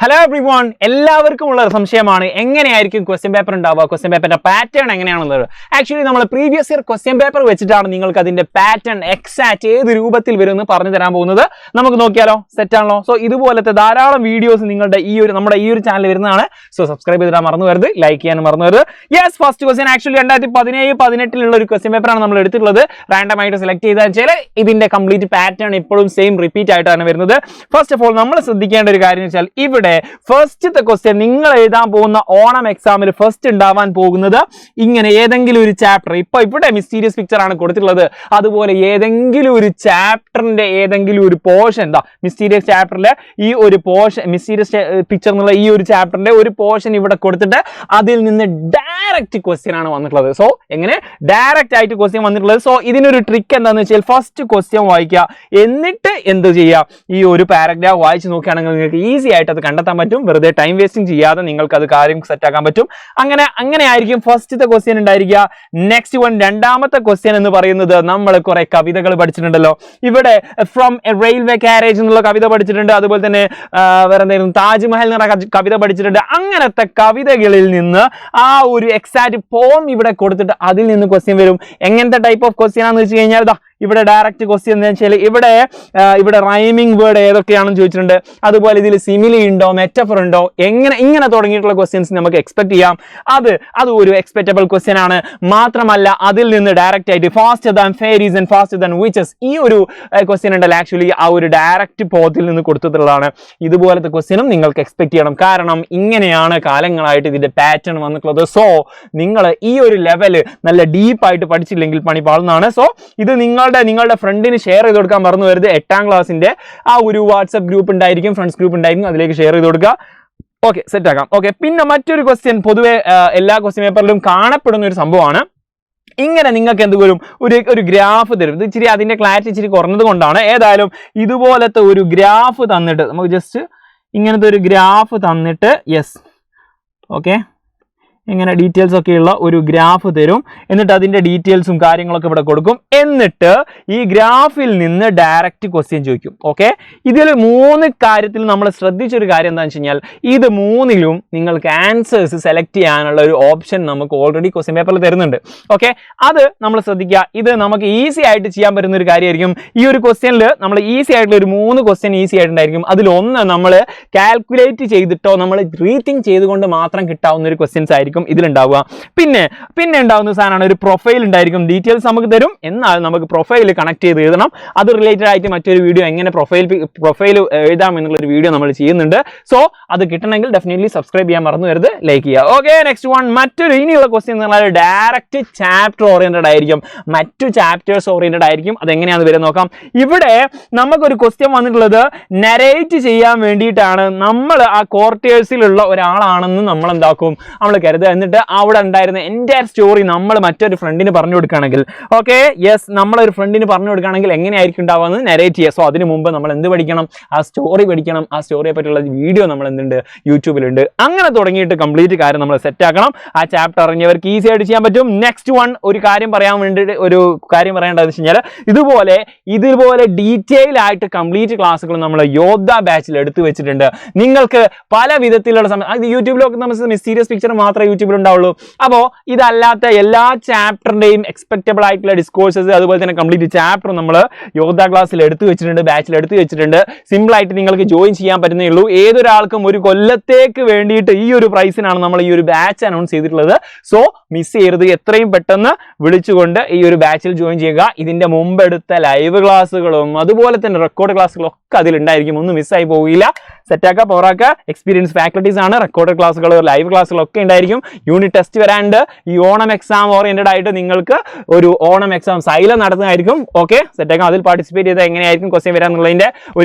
Hello everyone, എല്ലാവർക്കും ഉള്ള സംശയമാണ് എങ്ങനെയായിരിക്കും ക്വസ്റ്റ്യൻ പേപ്പർ ഉണ്ടാവുക, ക്വസ്റ്റ്യൻ പേപ്പറിന്റെ പാറ്റേൺ എങ്ങനെയാണെന്നുള്ളത്. ആക്ച്വലി നമ്മൾ പ്രീവിയസ് ഇയർ ക്വസ്റ്റ്യൻ പേപ്പർ വെച്ചിട്ടാണ് നിങ്ങൾക്ക് അതിന്റെ പാറ്റേൺ എക്സാക്ട് ഏത് രൂപത്തിൽ വരുമെന്ന് പറഞ്ഞു തരാൻ പോകുന്നത്. നമുക്ക് നോക്കിയാലോ, സെറ്റ് ആണല്ലോ. സോ ഇതുപോലത്തെ ധാരാളം വീഡിയോസ് നിങ്ങളുടെ നമ്മുടെ ഈ ഒരു ചാനൽ വരുന്നതാണ്. സോ സബ്സ്ക്രൈബ് ചെയ്തിട്ട് മറന്നു വരരുത്, ലൈക്ക് ചെയ്യാനും മറന്നു വരരുത്. യെസ്, ഫസ്റ്റ് ക്വസ്റ്റ്യൻ ആക്ച്വലി 2017-18 ഒരു ക്വസ്റ്റ്യൻ പേപ്പറാണ് നമ്മൾ എടുത്തിട്ടുള്ളത്. റാൻഡം ആയിട്ട് സെലക്ട് ചെയ്താൽ വെച്ചാൽ ഇതിന്റെ കംപ്ലീറ്റ് പാറ്റേൺ ഇപ്പോഴും സെയിം റിപ്പീറ്റ് ആയിട്ടാണ് വരുന്നത്. ഫസ്റ്റ് ഓഫ് ഓൾ നമ്മൾ ശ്രദ്ധിക്കേണ്ട ഒരു കാര്യം വെച്ചാൽ ഇവിടെ ഫസ്റ്റത്തെ ക്വസ്റ്റ്യൻ നിങ്ങൾ എഴുതാൻ പോകുന്ന ഓണം എക്സാമിൽ ഫസ്റ്റ് ഉണ്ടാവാൻ പോകുന്നത് ഇങ്ങനെ ഏതെങ്കിലും ഒരു ചാപ്റ്റർ, ഇപ്പൊ ഇവിടെ മിസ്റ്റീരിയസ് പിക്ചർ ആണ് കൊടുത്തിട്ടുള്ളത്, അതുപോലെ ഏതെങ്കിലും ഒരു ചാപ്റ്ററിന്റെ ഏതെങ്കിലും ഒരു പോർഷൻ, എന്താ മിസ്റ്റീരിയസ് ചാപ്റ്ററിലെ ഈ ഒരു പോർഷൻ, മിസ്റ്റീരിയസ് പിക്ചർ എന്നുള്ള ഈ ഒരു ചാപ്റ്ററിന്റെ ഒരു പോർഷൻ ഇവിടെ കൊടുത്തിട്ട് അതിൽ നിന്ന് ഡയറക്റ്റ് ക്വസ്റ്റ്യൻ ആണ് വന്നിട്ടുള്ളത്. സോ എങ്ങനെ ഡയറക്റ്റ് ആയിട്ട് ക്വസ്റ്റ്യൻ വന്നിട്ടുള്ളത്. സോ ഇതിനൊരു ട്രിക്ക് എന്താണെന്ന് വെച്ചാൽ ഫസ്റ്റ് ക്വസ്റ്റ്യൻ വായിക്കുക, എന്നിട്ട് എന്ത് ചെയ്യുക, ഈ ഒരു പാരഗ്രാഫ് വായിച്ച് നോക്കുകയാണെങ്കിൽ നിങ്ങൾക്ക് ഈസി ആയിട്ട് അത് കണ്ടെത്താൻ പറ്റും. വെറുതെ ടൈം വേസ്റ്റിംഗ് ചെയ്യാതെ നിങ്ങൾക്ക് അത് കാര്യം സെറ്റ് ആക്കാൻ പറ്റും. അങ്ങനെ ആയിരിക്കും ഫസ്റ്റത്തെ ക്വസ്റ്റ്യൻ ഉണ്ടായിരിക്കുക. നെക്സ്റ്റ് വൺ, രണ്ടാമത്തെ ക്വസ്റ്റ്യൻ എന്ന് പറയുന്നത് നമ്മൾ കുറെ കവിതകൾ പഠിച്ചിട്ടുണ്ടല്ലോ. ഇവിടെ ഫ്രം എ റെയിൽവേ കാരേജ് എന്നുള്ള കവിത പഠിച്ചിട്ടുണ്ട്, അതുപോലെ തന്നെ വേറെ എന്തെങ്കിലും താജ്മഹൽ എന്ന് പറഞ്ഞ കവിത പഠിച്ചിട്ടുണ്ട്. അങ്ങനത്തെ കവിതകളിൽ നിന്ന് ആ ഒരു എക്സാക്ട് പോം ഇവിടെ കൊടുത്തിട്ട് അതിൽ നിന്ന് ക്വസ്റ്റ്യൻ വരും. എങ്ങനത്തെ ടൈപ്പ് ഓഫ് ക്വസ്റ്റ്യൻ ആണെന്ന് വെച്ച് കഴിഞ്ഞാൽ ഇവിടെ ഡയറക്റ്റ് ക്വസ്റ്റ്യൻ എന്ന് വെച്ചാൽ ഇവിടെ റൈമിംഗ് വേർഡ് ഏതൊക്കെയാണെന്ന് ചോദിച്ചിട്ടുണ്ട്, അതുപോലെ ഇതിൽ സിമിലി ഉണ്ടോ, മെറ്റഫർ ഉണ്ടോ, ഇങ്ങനെ തുടങ്ങിയിട്ടുള്ള ക്വസ്റ്റ്യൻസ് നമുക്ക് എക്സ്പെക്ട് ചെയ്യാം. അത് ഒരു എക്സ്പെക്റ്റബിൾ ക്വസ്റ്റ്യൻ ആണ്. മാത്രമല്ല അതിൽ നിന്ന് ഡയറക്റ്റ് ആയിട്ട് faster than fairies and faster than witches ഈ ഒരു ക്വസ്റ്റ്യൻ ഉണ്ടല്ലോ, ആക്ച്വലി ആ ഒരു ഡയറക്റ്റ് പോത്തിൽ നിന്ന് കൊടുത്തിട്ടുള്ളതാണ്. ഇതുപോലത്തെ ക്വസ്റ്റ്യനും നിങ്ങൾക്ക് എക്സ്പെക്ട് ചെയ്യണം, കാരണം ഇങ്ങനെയാണ് കാലങ്ങളായിട്ട് ഇതിന്റെ പാറ്റേൺ വന്നിട്ടുള്ളത്. സോ നിങ്ങൾ ഈ ഒരു ലെവല് നല്ല ഡീപ്പായിട്ട് പഠിച്ചില്ലെങ്കിൽ പണി പാളുന്നതാണ്. സോ ഇത് നിങ്ങളുടെ ഫ്രണ്ടിന് ഷെയർ ചെയ്ത് കൊടുക്കാൻ മറന്നു വരുത്. 8ാം ക്ലാസ്സിന്റെ ആ ഒരു വാട്സ്ആപ്പ് ഗ്രൂപ്പ് ഉണ്ടായിരിക്കും, ഫ്രണ്ട്സ് ഗ്രൂപ്പ് ഉണ്ടായിരിക്കും, അതിലേക്ക് ഷെയർ ചെയ്ത് കൊടുക്കുക. ഓക്കെ, സെറ്റ് ആക്കാം. ഓക്കെ, പിന്നെ മറ്റൊരു ക്വസ്റ്റ്യൻ പൊതുവെ എല്ലാ ക്വസ്റ്റ്യൻ പേപ്പറിലും കാണപ്പെടുന്ന ഒരു സംഭവമാണ്. ഇങ്ങനെ നിങ്ങൾക്ക് എന്തുപോലും ഒരു ഗ്രാഫ് തരും. ഇത് ഇച്ചിരി അതിന്റെ ക്ലാരിറ്റി ഇച്ചിരി കുറഞ്ഞത് കൊണ്ടാണ്. ഏതായാലും ഇതുപോലത്തെ ഒരു ഗ്രാഫ് തന്നിട്ട് നമുക്ക് ജസ്റ്റ് ഇങ്ങനത്തെ ഒരു ഗ്രാഫ് തന്നിട്ട്, യെസ് ഓക്കെ, ഇങ്ങനെ ഡീറ്റെയിൽസ് ഒക്കെയുള്ള ഒരു ഗ്രാഫ് തരും. എന്നിട്ട് അതിന്റെ ഡീറ്റെയിൽസും കാര്യങ്ങളൊക്കെ ഇവിടെ കൊടുക്കും. എന്നിട്ട് ഈ ഗ്രാഫിൽ നിന്ന് ഡയറക്റ്റ് ക്വസ്റ്റ്യൻ ചോദിക്കും. ഓക്കെ, ഇതിൽ 3 കാര്യത്തിൽ നമ്മൾ ശ്രദ്ധിച്ചൊരു കാര്യം എന്താണെന്ന് വെച്ച് കഴിഞ്ഞാൽ ഇത് 3ലും നിങ്ങൾക്ക് ആൻസേഴ്സ് സെലക്ട് ചെയ്യാനുള്ള ഒരു ഓപ്ഷൻ നമുക്ക് ഓൾറെഡി ക്വസ്റ്റ്യൻ പേപ്പറിൽ തരുന്നുണ്ട്. ഓക്കെ, അത് നമ്മൾ ശ്രദ്ധിക്കുക. ഇത് നമുക്ക് ഈസി ആയിട്ട് ചെയ്യാൻ പറ്റുന്ന ഒരു കാര്യമായിരിക്കും. ഈ ഒരു ക്വസ്റ്റ്യനിൽ നമ്മൾ ഈസി ആയിട്ടുള്ള ഒരു 3 ക്വസ്റ്റ്യൻ ഈസി ആയിട്ടുണ്ടായിരിക്കും. അതിലൊന്ന് നമ്മൾ കാൽക്കുലേറ്റ് ചെയ്തിട്ടോ നമ്മൾ റീതിങ്ക് ചെയ്തുകൊണ്ട് മാത്രം കിട്ടാവുന്ന ഒരു ക്വസ്റ്റ്യൻസ് ആയിരിക്കും ഇതിലുണ്ടാവുക. പിന്നെ ഉണ്ടാവുന്ന സാധനമാണ് ഒരു പ്രൊഫൈൽ ഉണ്ടായിരിക്കും. ഡീറ്റെയിൽസ് നമുക്ക് തരും, എന്നാൽ നമുക്ക് പ്രൊഫൈൽ കണക്ട് ചെയ്ത് എഴുതണം. അത് റിലേറ്റഡ് ആയിട്ട് മറ്റൊരു വീഡിയോ എങ്ങനെ പ്രൊഫൈൽ എഴുതാം എന്നുള്ളൊരു വീഡിയോ നമ്മൾ ചെയ്യുന്നുണ്ട്. സോ അത് കിട്ടണമെങ്കിൽ ഡെഫിനറ്റ്ലി സബ്സ്ക്രൈബ് ചെയ്യാൻ മറന്നു വരുത്, ലൈക്ക് ചെയ്യുക. ഓക്കെ, നെക്സ്റ്റ് വൺ, ഇനിയുള്ള ക്വസ്റ്റ്യൻ എന്ന് പറഞ്ഞാൽ ഡയറക്റ്റ് ചാപ്റ്റർ ഓറിയന്റഡ് ആയിരിക്കും, മറ്റു ചാപ്റ്റേഴ്സ് ഓറിയന്റഡ് ആയിരിക്കും. അതെങ്ങനെയാണെന്ന് വരെ നോക്കാം. ഇവിടെ നമുക്കൊരു ക്വസ്റ്റ്യൻ വന്നിട്ടുള്ളത് നരേറ്റ് ചെയ്യാൻ വേണ്ടിയിട്ടാണ്. നമ്മൾ ആ ക്വാർട്ടേഴ്സിലുള്ള ഒരാളാണെന്ന് നമ്മൾ എന്താക്കും, നമ്മൾ കരുതുക. എന്നിട്ട് അവിടെ ഉണ്ടായിരുന്ന എൻ്റെ സ്റ്റോറി നമ്മൾ മറ്റൊരു ഫ്രണ്ടിന് പറഞ്ഞു കൊടുക്കുകയാണെങ്കിൽ, ഓക്കെ യെസ്, നമ്മളൊരു ഫ്രണ്ടിന് പറഞ്ഞു കൊടുക്കുകയാണെങ്കിൽ എങ്ങനെയായിരിക്കും ഉണ്ടാവുക നരേറ്റ് ചെയ്യുക. സോ അതിന് മുമ്പ് നമ്മൾ എന്ത് പഠിക്കണം, ആ സ്റ്റോറി പഠിക്കണം. ആ സ്റ്റോറിയെ പറ്റിയുള്ള വീഡിയോ നമ്മൾ എന്തുണ്ട്, യൂട്യൂബിലുണ്ട്. അങ്ങനെ തുടങ്ങിയിട്ട് കംപ്ലീറ്റ് കാര്യം നമ്മൾ സെറ്റ് ആക്കണം. ആ ചാപ്റ്റർ അറിഞ്ഞവർക്ക് ഈസി ആയിട്ട് ചെയ്യാൻ പറ്റും. നെക്സ്റ്റ് വൺ, ഒരു കാര്യം പറയേണ്ടതെന്ന് വെച്ച് കഴിഞ്ഞാൽ ഇതുപോലെ ഡീറ്റെയിൽ ആയിട്ട് കംപ്ലീറ്റ് ക്ലാസ്സുകൾ നമ്മൾ യോദ്ധ ബാച്ചിൽ എടുത്തു വെച്ചിട്ടുണ്ട്. നിങ്ങൾക്ക് പല വിധത്തിലുള്ള അത് യൂട്യൂബിലൊക്കെ നമ്മൾ മിസ്റ്റീരിയസ് പിക്ചർ മാത്രമേ യൂട്യൂബിൽ ഉണ്ടാവുള്ളൂ. അപ്പോൾ ഇതല്ലാത്ത എല്ലാ ചാപ്റ്ററിന്റെയും എക്സ്പെക്റ്റബിൾ ആയിട്ടുള്ള ഡിസ്കോഴ്സസ്, അതുപോലെ തന്നെ കംപ്ലീറ്റ് ചാപ്റ്റർ നമ്മൾ യോദ്ധ ക്ലാസ്സിൽ എടുത്തു വെച്ചിട്ടുണ്ട്, ബാച്ചിൽ എടുത്തു വെച്ചിട്ടുണ്ട്. സിമ്പിൾ ആയിട്ട് നിങ്ങൾക്ക് ജോയിൻ ചെയ്യാൻ പറ്റുന്നേ ഉള്ളൂ. ഏതൊരാൾക്കും ഒരു കൊല്ലത്തേക്ക് വേണ്ടിയിട്ട് ഈ ഒരു പ്രൈസിനാണ് നമ്മൾ ഈ ഒരു ബാച്ച് അനൗൺസ് ചെയ്തിട്ടുള്ളത്. സോ മിസ് ചെയ്യരുത്, എത്രയും പെട്ടെന്ന് വിളിച്ചുകൊണ്ട് ഈ ഒരു ബാച്ചിൽ ജോയിൻ ചെയ്യുക. ഇതിന്റെ മുമ്പ് എടുത്ത ലൈവ് ക്ലാസ്സുകളും അതുപോലെ തന്നെ റെക്കോർഡ് ക്ലാസ്സുകളും ഒക്കെ അതിലുണ്ടായിരിക്കും, ഒന്നും മിസ്സായി പോകില്ല. സെറ്റാക്കുക, പവറാക്കുക. എക്സ്പീരിയൻസ് ഫാക്കൽറ്റീസ് ആണ്. റെക്കോർഡ് ക്ലാസ്സുകൾ, ലൈവ് ക്ലാസ്സുകളൊക്കെ ഉണ്ടായിരിക്കും. യൂണിറ്റ് ടെസ്റ്റ് വരാണ്ട്. ഈ ഓണം എക്സാം ഓറിയന്റഡ് ആയിട്ട് നിങ്ങൾക്ക് ഒരു ഓണം എക്സാം സൈലം നടത്തുന്നതായിരിക്കും. ഓക്കെ, സെറ്റാക്കാം. അതിൽ പാർട്ടിസിപ്പേറ്റ് ചെയ്താൽ എങ്ങനെയായിരിക്കും ക്വസ്റ്റ്യൻ വരാന്നുള്ളതിന്റെ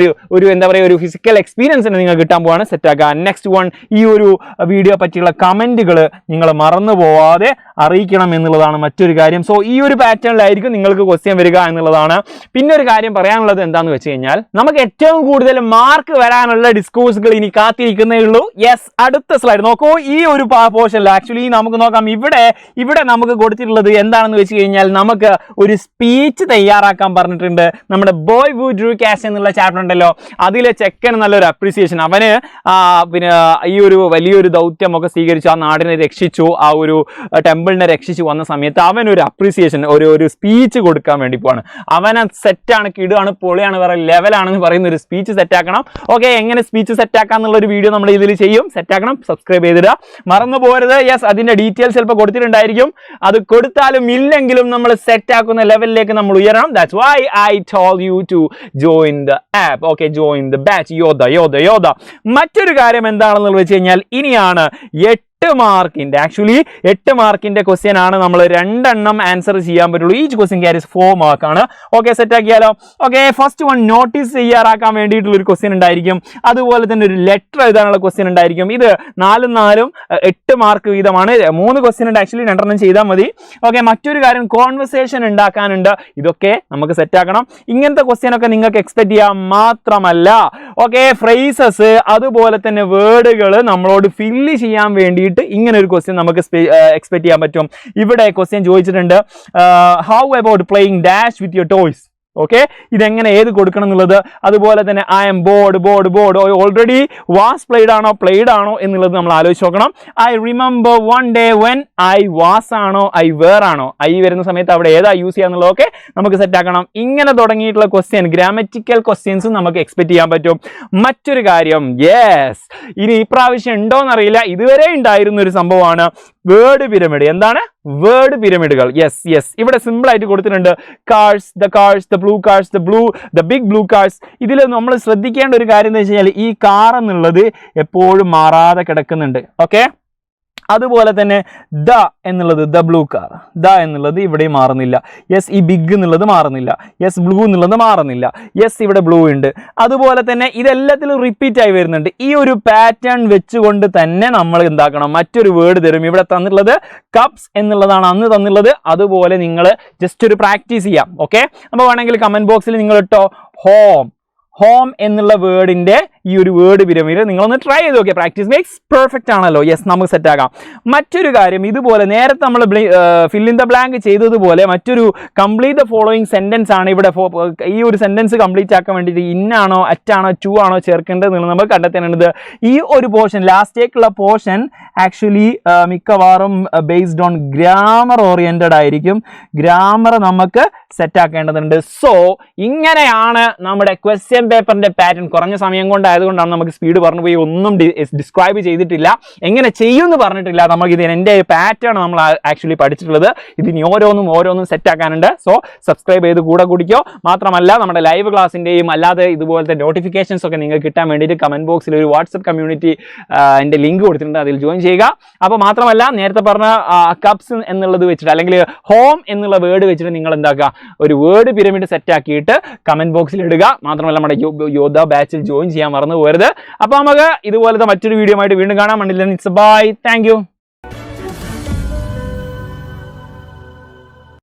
ഒരു എന്താ പറയുക, ഒരു ഫിസിക്കൽ എക്സ്പീരിയൻസ് നിങ്ങൾക്ക് കിട്ടാൻ പോവാണ്. സെറ്റാക്കുക. നെക്സ്റ്റ് വൺ, ഈ ഒരു വീഡിയോ പറ്റിയുള്ള കമന്റുകൾ നിങ്ങൾ മറന്നു പോവാതെ അറിയിക്കണം എന്നുള്ളതാണ് മറ്റൊരു കാര്യം. സോ ഈ ഒരു പാറ്റേണിലായിരിക്കും നിങ്ങൾക്ക് ക്വസ്റ്റ്യൻ വരിക എന്നുള്ളതാണ്. പിന്നെ ഒരു കാര്യം പറയാനുള്ളത് എന്താണെന്ന് വെച്ച് കഴിഞ്ഞാൽ, നമുക്ക് ഏറ്റവും കൂടുതൽ മാർക്ക് വരാനുള്ള സ്കൂൾസുകൾ ഇനി കാത്തിരിക്കുന്നേ ഉള്ളൂ. യെസ്, അടുത്ത സ്ലൈഡ് നോക്കൂ. ഈ ഒരു പോർഷനിൽ ആക്ച്വലി നമുക്ക് നോക്കാം. ഇവിടെ നമുക്ക് കൊടുത്തിട്ടുള്ളത് എന്താണെന്ന് വെച്ച് കഴിഞ്ഞാൽ നമുക്ക് ഒരു സ്പീച്ച് തയ്യാറാക്കാൻ പറഞ്ഞിട്ടുണ്ട്. നമ്മുടെ ബോയ് വു ഡ്രൂ കാഷ് എന്നുള്ള ചാപ്റ്റർ ഉണ്ടല്ലോ, അതിലെ ചെക്കന് നല്ലൊരു അപ്രീസിയേഷൻ. അവന് പിന്നെ ഈ ഒരു വലിയൊരു ദൗത്യമൊക്കെ സ്വീകരിച്ചു, ആ നാടിനെ രക്ഷിച്ചു, ആ ഒരു ടെമ്പിളിനെ രക്ഷിച്ചു വന്ന സമയത്ത് അവനൊരു അപ്രീസിയേഷൻ, ഒരു സ്പീച്ച് കൊടുക്കാൻ വേണ്ടി പോവാണ്. അവനെ സെറ്റാണ്, കിടുവാണ്, പൊളിയാണ്, വേറെ ലെവലാണെന്ന് പറയുന്ന ഒരു സ്പീച്ച് സെറ്റാക്കണം. ഓക്കെ, എങ്ങനെ സ്പീച്ച് സെറ്റാക്കാം എന്നുള്ളൊരു വീഡിയോ നമ്മൾ ഇതിൽ ചെയ്യും. സെറ്റാക്കണം, സബ്സ്ക്രൈബ് ചെയ്തിടുക, മറന്നു പോകരുത്. യെസ്, അതിന്റെ ഡീറ്റെയിൽസ് ചിലപ്പോൾ കൊടുത്തിട്ടുണ്ടായിരിക്കും. അത് കൊടുത്താലും ഇല്ലെങ്കിലും നമ്മൾ സെറ്റാക്കുന്ന ലെവലിലേക്ക് നമ്മൾ ഉയരണം. That's why I told you to join the app. Okay, join the batch. Yodha. മറ്റൊരു കാര്യം എന്താണെന്ന് വെച്ച് കഴിഞ്ഞാൽ ഇനിയാണ് 8 മാർക്കിന്റെ ക്വസ്റ്റ്യൻ ആണ്. നമ്മൾ 2 എണ്ണം ആൻസർ ചെയ്യാൻ പറ്റുള്ളൂ. ഈച്ച് ക്വസ്റ്റ്യൻ ക്യാരീസ് 4 മാർക്കാണ്. ഓക്കെ, സെറ്റ് ആക്കിയാലോ? ഓക്കെ, ഫസ്റ്റ് വൺ നോട്ടീസ് തയ്യാറാക്കാൻ വേണ്ടിയിട്ടുള്ള ഒരു ക്വസ്റ്റ്യൻ ഉണ്ടായിരിക്കും. അതുപോലെ തന്നെ ഒരു ലെറ്റർ എഴുതാനുള്ള ക്വസ്റ്റ്യൻ ഉണ്ടായിരിക്കും. ഇത് 4 8 മാർക്ക് വീതമാണ്. 3 ക്വസ്റ്റ്യൻ ഉണ്ട്, ആക്ച്വലി 2 എണ്ണം ചെയ്താൽ മതി. ഓക്കെ, മറ്റൊരു കാര്യം കോൺവെർസേഷൻ ഉണ്ടാക്കാനുണ്ട്. ഇതൊക്കെ നമുക്ക് സെറ്റ് ആക്കണം. ഇങ്ങനത്തെ ക്വസ്റ്റ്യൻ ഒക്കെ നിങ്ങൾക്ക് എക്സ്പെക്ട് ചെയ്യാം. മാത്രമല്ല ഓക്കെ, ഫ്രേസസ് അതുപോലെ തന്നെ വേർഡുകൾ നമ്മളോട് ഫില്ല് ചെയ്യാൻ വേണ്ടി ഇങ്ങനെ ഒരു ക്വസ്റ്റ്യൻ നമുക്ക് എക്സ്പെക്ട് ചെയ്യാൻ പറ്റും. ഇവിടെ ക്വസ്റ്റ്യൻ ചോദിച്ചിട്ടുണ്ട്, how about playing dash with your toys. Okay, ഇതെങ്ങനെ ഏത് കൊടുക്കണം എന്നുള്ളത്. അതുപോലെ തന്നെ I M board already was played ആണോ എന്നുള്ളത് നമ്മൾ ആലോചിച്ച് നോക്കണം. I remember one day when I was ആണോ ഐ വേർ ആണോ, ഐ വരുന്ന സമയത്ത് അവിടെ ഏതാ യൂസ് ചെയ്യാന്നുള്ളതൊക്കെ നമുക്ക് സെറ്റ് ആക്കണം. ഇങ്ങനെ തുടങ്ങിയിട്ടുള്ള ക്വസ്റ്റ്യൻ, ഗ്രാമറ്റിക്കൽ ക്വസ്റ്റ്യൻസും നമുക്ക് എക്സ്പെക്ട് ചെയ്യാൻ പറ്റും. മറ്റൊരു കാര്യം, യെസ്, ഇനി ഇപ്രാവശ്യം ഉണ്ടോന്നറിയില്ല, ഇതുവരെ ഉണ്ടായിരുന്ന ഒരു സംഭവമാണ് വേർഡ് പിരമിഡ്. എന്താണ് വേർഡ് പിരമിഡുകൾ? യെസ്, ഇവിടെ സിമ്പിൾ ആയിട്ട് കൊടുത്തിട്ടുണ്ട്. Cars, the blue, the big blue cars. ഇതിൽ നമ്മൾ ശ്രദ്ധിക്കേണ്ട ഒരു കാര്യം എന്ന് വെച്ച് കഴിഞ്ഞാൽ ഈ കാർ എന്നുള്ളത് എപ്പോഴും മാറാതെ കിടക്കുന്നുണ്ട്. ഓക്കെ, അതുപോലെ തന്നെ ദ എന്നുള്ളത്, ദ ബ്ലൂ കാർ, ദ എന്നുള്ളത് ഇവിടെ മാറുന്നില്ല. യെസ്, ഈ ബിഗ് എന്നുള്ളത് മാറുന്നില്ല. യെസ്, ബ്ലൂ എന്നുള്ളത് മാറുന്നില്ല. യെസ്, ഇവിടെ ബ്ലൂ ഉണ്ട്. അതുപോലെ തന്നെ ഇതെല്ലാത്തിലും റിപ്പീറ്റ് ആയി വരുന്നുണ്ട്. ഈ ഒരു പാറ്റേൺ വെച്ചുകൊണ്ട് തന്നെ നമ്മൾ എന്താക്കണം, മറ്റൊരു വേർഡ് തരും. ഇവിടെ തന്നിട്ടുള്ളത് കപ്സ് എന്നുള്ളതാണ് അന്ന് തന്നിട്ടുള്ളത്. അതുപോലെ നിങ്ങൾ ജസ്റ്റ് ഒരു പ്രാക്ടീസ് ചെയ്യാം. ഓക്കെ, അപ്പോൾ വേണമെങ്കിൽ കമന്റ് ബോക്സിൽ നിങ്ങൾ ഇട്ടോ ഹോം എന്നുള്ള വേർഡിന്റെ ഈ ഒരു വേർഡ് പിരമിഡ് നിങ്ങളൊന്ന് ട്രൈ ചെയ്ത് നോക്കിയാൽ പ്രാക്ടീസ് മേക്സ് പെർഫെക്റ്റ് ആണല്ലോ. യെസ്, നമുക്ക് സെറ്റ് ആക്കാം. മറ്റൊരു കാര്യം, ഇതുപോലെ നേരത്തെ നമ്മൾ ഫിൽ ഇൻ ദ ബ്ലാങ്ക് ചെയ്തതുപോലെ മറ്റൊരു കംപ്ലീറ്റ് ദ ഫോളോയിങ് സെന്റൻസ് ആണ് ഇവിടെ. ഈ ഒരു സെന്റൻസ് കംപ്ലീറ്റ് ആക്കാൻ വേണ്ടിയിട്ട് ഇന്നാണോ അറ്റാണോ ടു ആണോ ചേർക്കേണ്ടത് എന്ന് നമ്മൾ കണ്ടെത്തേണ്ടത്. ഈ ഒരു പോർഷൻ, ലാസ്റ്റേക്കുള്ള പോർഷൻ ആക്ച്വലി മിക്കവാറും ബേസ്ഡ് ഓൺ ഗ്രാമർ ഓറിയന്റഡ് ആയിരിക്കും. ഗ്രാമർ നമുക്ക് സെറ്റ് ആക്കേണ്ടതുണ്ട്. സോ ഇങ്ങനെയാണ് നമ്മുടെ ക്വസ്റ്റ്യൻ പേപ്പറിന്റെ പാറ്റേൺ. കുറഞ്ഞ സമയം കൊണ്ടായതുകൊണ്ടാണ് നമുക്ക് സ്പീഡ് പറഞ്ഞു പോയി, ഒന്നും ഡിസ്ക്രൈബ് ചെയ്തിട്ടില്ല, എങ്ങനെ ചെയ്യുമെന്ന് പറഞ്ഞിട്ടില്ല. നമുക്ക് ഇത് എൻ്റെ പാറ്റേൺ നമ്മൾ ആക്ച്വലി പഠിച്ചിട്ടുള്ളത്. ഇതിന് ഓരോന്നും സെറ്റ് ആക്കാനുണ്ട്. സോ സബ്സ്ക്രൈബ് ചെയ്ത് കൂടെ കുടിക്കോ. മാത്രമല്ല നമ്മുടെ ലൈവ് ക്ലാസ്സിൻ്റെയും അല്ലാതെ ഇതുപോലത്തെ നോട്ടിഫിക്കേഷൻസ് ഒക്കെ നിങ്ങൾക്ക് കിട്ടാൻ വേണ്ടിയിട്ട് കമന്റ് ബോക്സിൽ ഒരു വാട്സപ്പ് കമ്മ്യൂണിറ്റി എൻ്റെ ലിങ്ക് കൊടുത്തിട്ടുണ്ട്, അതിൽ ജോയിൻ ചെയ്യുക. അപ്പോൾ മാത്രമല്ല നേരത്തെ പറഞ്ഞ കപ്സ് എന്നുള്ളത് വെച്ചിട്ട് അല്ലെങ്കിൽ ഹോം എന്നുള്ള വേർഡ് വെച്ചിട്ട് നിങ്ങൾ എന്താക്കുക, ഒരു വേർഡ് പിരമിഡ് സെറ്റ് ആക്കിയിട്ട് കമന്റ് ബോക്സിൽ ഇടുക. മാത്രമല്ല നമ്മുടെ യോധ ബാച്ചിൽ ജോയിൻ ചെയ്യാൻ മറന്നു പോകരുത്. അപ്പോൾ നമുക്ക് ഇതുപോലത്തെ മറ്റൊരു വീഡിയോ ആയിട്ട് വീണ്ടും കാണാൻ. Bye, thank U.